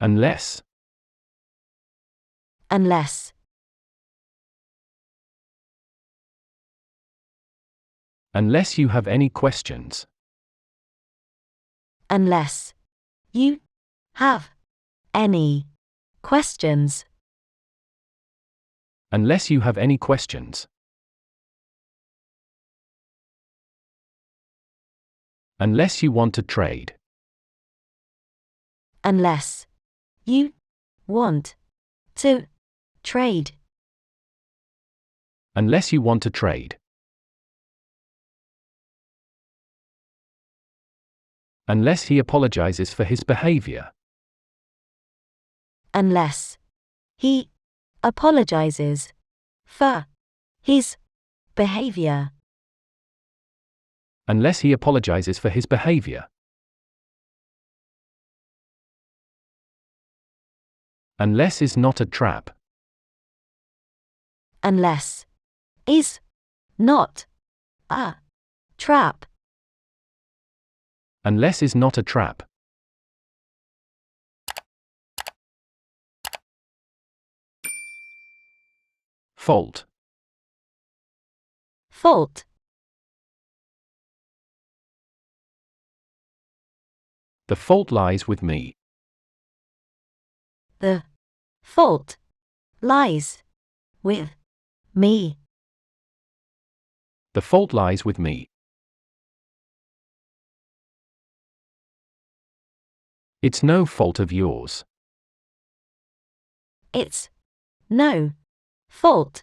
Unless. Unless. Unless you have any questions. Unless you have any questions. Unless you have any questions. Unless you want to trade. Unless you want to trade. Unless you want to trade. Unless he apologizes for his behavior. Unless he apologizes for his behavior. Unless he apologizes for his behavior. Unless is not a trap. Unless is not a trap. Unless is not a trap. Fault. Fault. The fault lies with me. The fault lies with me. The fault lies with me. It's no fault of yours. It's no fault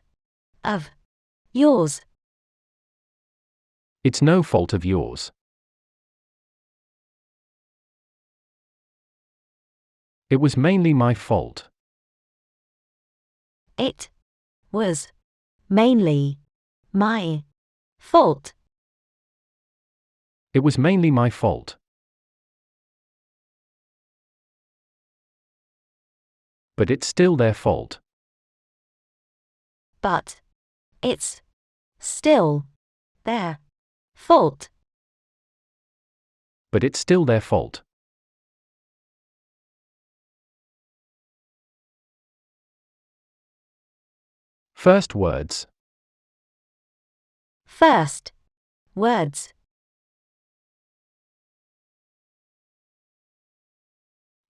of yours. It's no fault of yours. It was mainly my fault. It was mainly my fault. It was mainly my fault. But it's still their fault. But it's still their fault. But it's still their fault. First words. First words.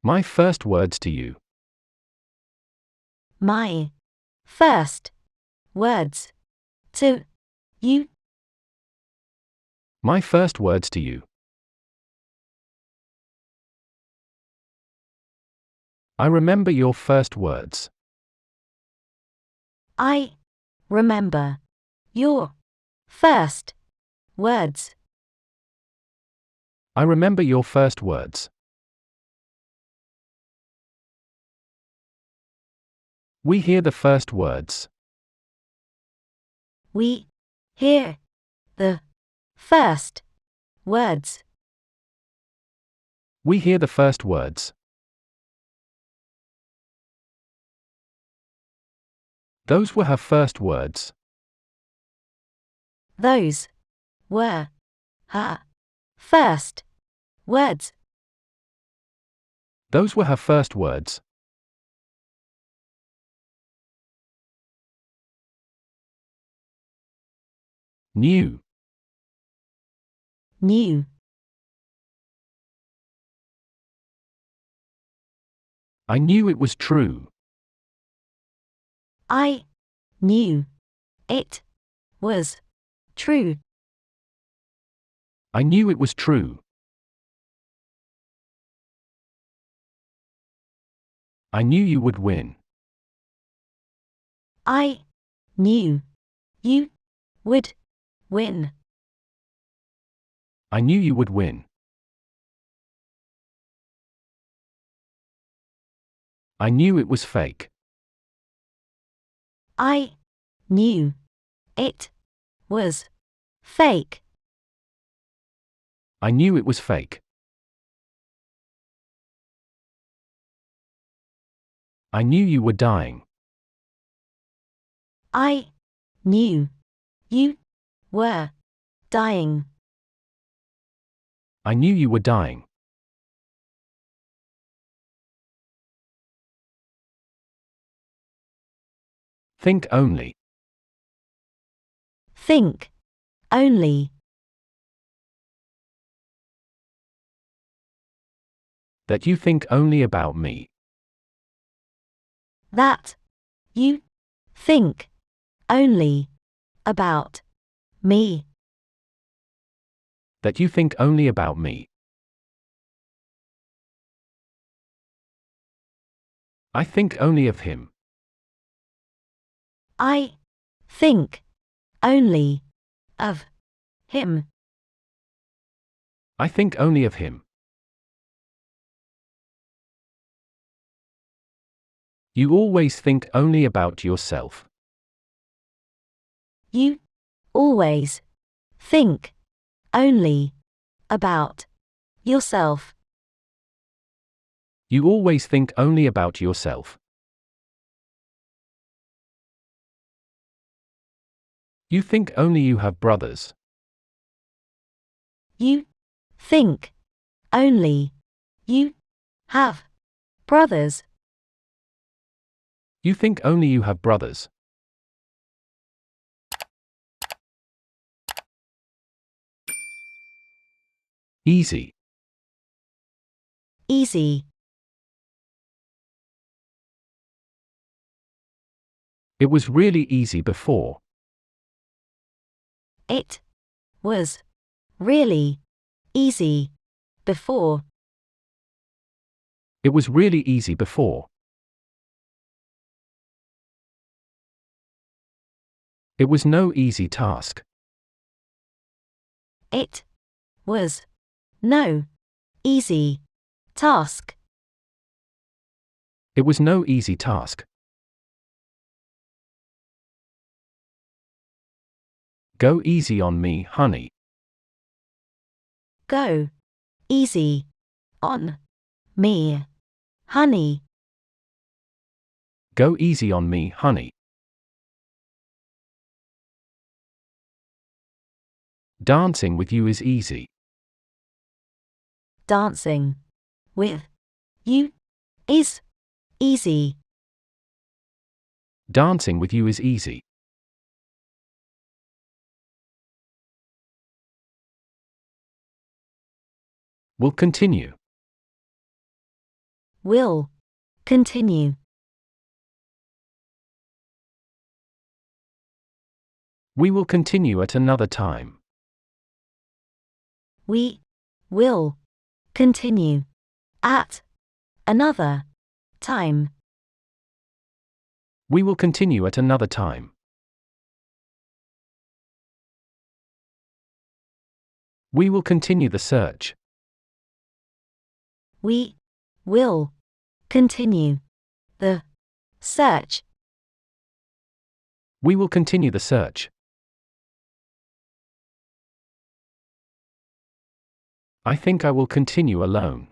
My first words to you. My first words to you. My first words to you. I remember your first words. I remember your first words. I remember your first words. We hear the first words. We hear the first words. We hear the first words. Those were her first words. Those were her first words. Those were her first words. New. New. I knew it was true. I knew it was true. I knew it was true. I knew you would win. I knew you would win. I knew you would win. I knew it was fake. I knew it was fake. I knew it was fake. I knew you were dying. I knew you were dying. I knew you were dying. Think only. Think. Only. That you think only about me. That. You. Think. Only. About. Me. That you think only about me. I think only of him. I. Think. Only. Of. Him. I think only of him. You always think only about yourself. You. Always. Think. Only. About. Yourself. You always think only about yourself. You think only you have brothers. You. Think. Only. You. Have. Brothers. You think only you have brothers. Easy. Easy. It was really easy before. It. Was. Really. Easy. Before. It was really easy before. It was no easy task. It. Was. No. Easy. Task. It was no easy task. Go easy on me, honey. Go. Easy. On. Me. Honey. Go easy on me, honey. Dancing with you is easy. Dancing. With. You. Is. Easy. Dancing with you is easy. Will continue. Will. Continue. We will continue at another time. We. Will. Continue. At. Another. Time. We will continue at another time. We will continue the search. We. Will. Continue. The. Search. We will continue the search. I think I will continue alone.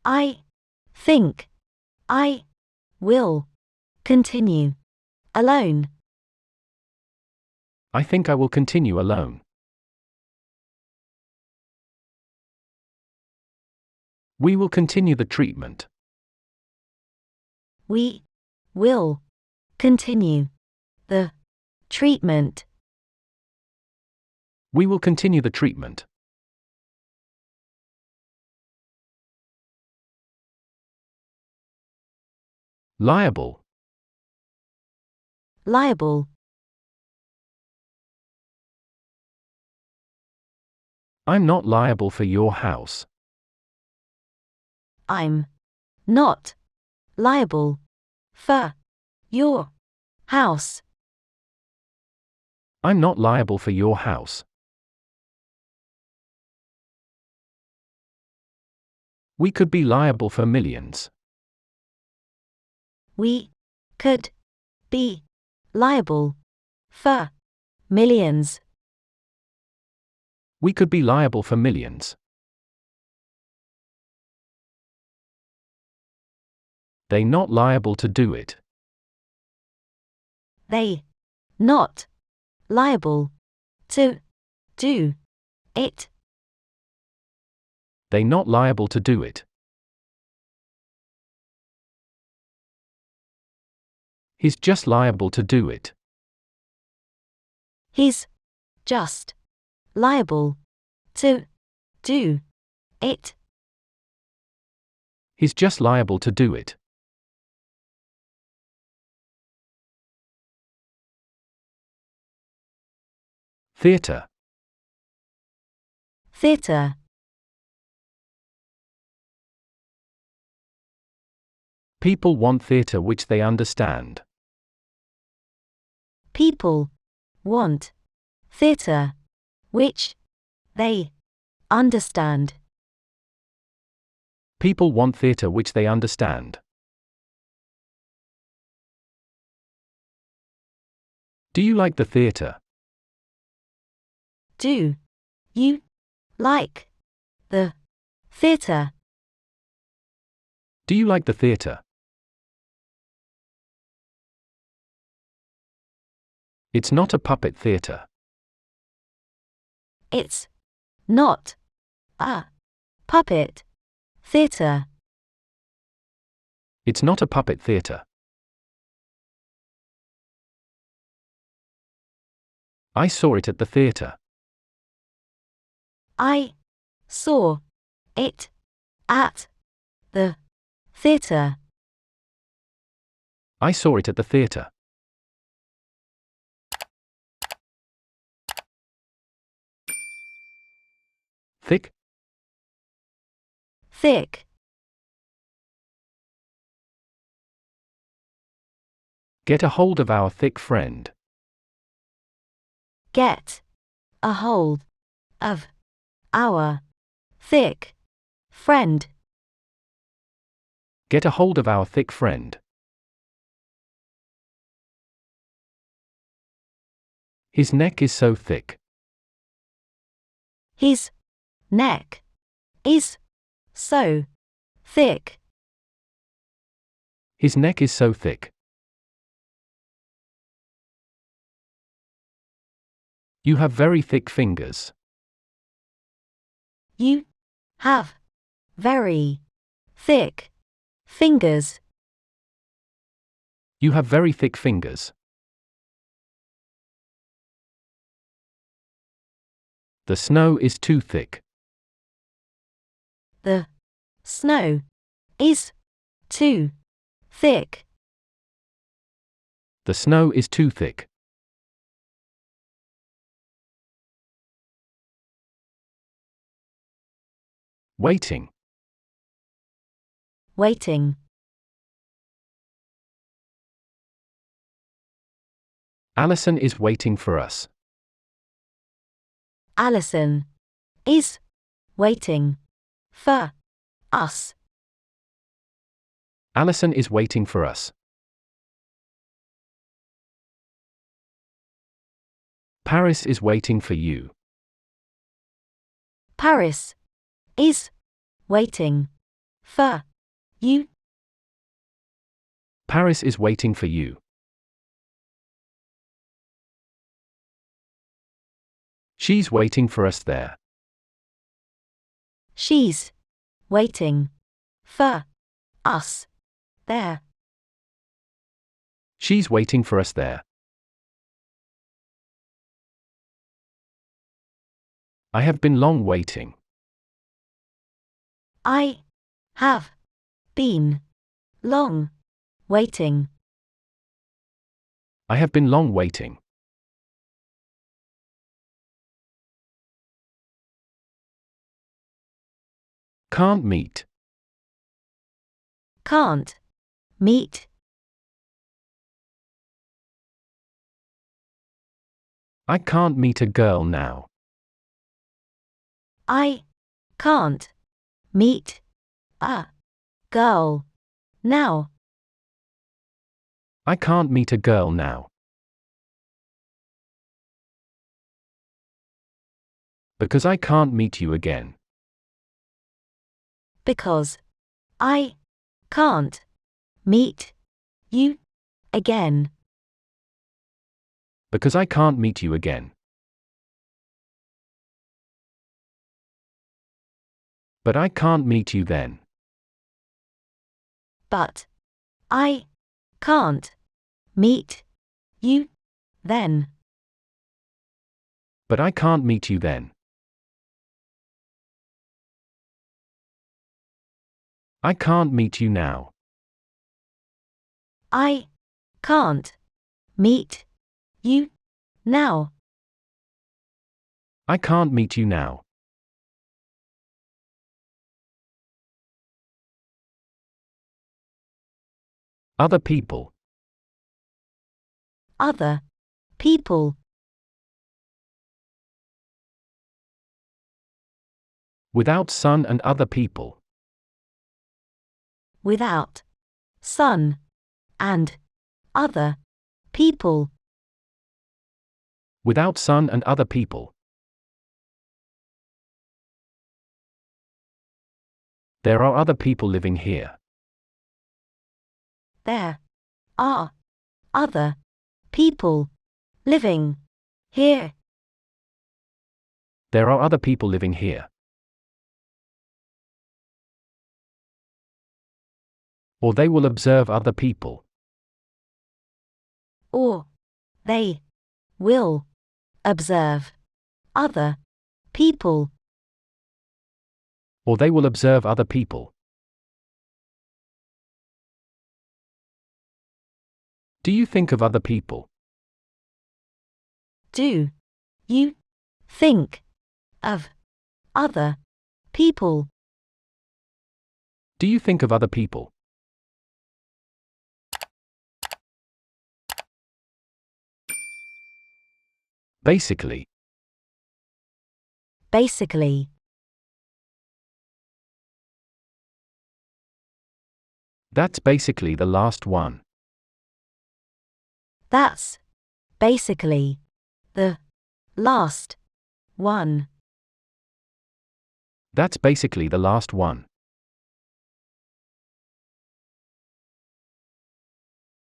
I. Think. I. Will. Continue. Alone. I think I will continue alone. We will continue the treatment. We. Will. Continue. The. Treatment. We will continue the treatment. Liable. Liable. I'm not liable for your house. I'm. Not. Liable. For. Your. House. I'm not liable for your house. We could be liable for millions. We. Could. Be. Liable. For. Millions. We could be liable for millions. They not liable to do it. They. Not. Liable. To. Do. It. They not liable to do it. He's just liable to do it. He's just liable to do it. He's just liable to do it. Theatre. Theatre. People want theatre which they understand. People want theatre which they understand. People want theatre which they understand. Do you like the theatre? Do you like the theatre? Do you like the theatre? It's not a puppet theatre. It's not a puppet theatre. It's not a puppet theatre. I saw it at the theatre. I saw it at the theatre. I saw it at the theatre. Thick. Thick. Get a hold of our thick friend. Get a hold of our thick friend. Get a hold of our thick friend. His neck is so thick. His neck is so thick. His neck is so thick. You have very thick fingers. You have very thick fingers. You have very thick fingers. The snow is too thick. The snow is too thick. The snow is too thick. Waiting. Waiting. Alison is waiting for us. Alison is waiting for us. Alison is waiting for us. Paris is waiting for you. Paris is waiting for you. Paris is waiting for you. She's waiting for us there. She's waiting for us there. She's waiting for us there. I have been long waiting. I have been long waiting. I have been long waiting. Can't meet. Can't meet. I can't meet a girl now. I can't meet a girl now. I can't meet a girl now. Because I can't meet you again. Because I can't meet you again. Because I can't meet you again. But I can't meet you then. But I can't meet you then. But I can't meet you then. I can't meet you now. I can't meet you now. I can't meet you now. Other people. Other people. Without sun and other people. Without sun and other people. Without sun and other people. There are other people living here. There are other people living here. There are other people living here. Or they will observe other people. Or they will observe other people. Or they will observe other people. Do you think of other people? Do you think of other people? Do you think of other people? Basically. Basically. That's basically the last one. That's basically the last one. That's basically the last one.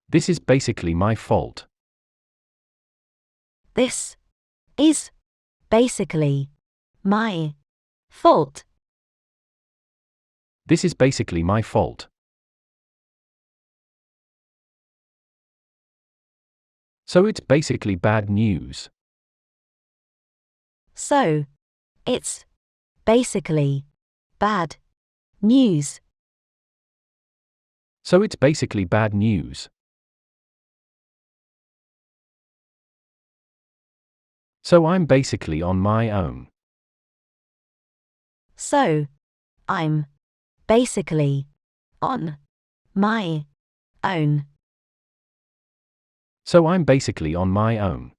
This is basically my fault. This is basically my fault. This is basically my fault. So it's basically bad news. So it's basically bad news. So it's basically bad news. So I'm basically on my own. So I'm basically on my own. So I'm basically on my own.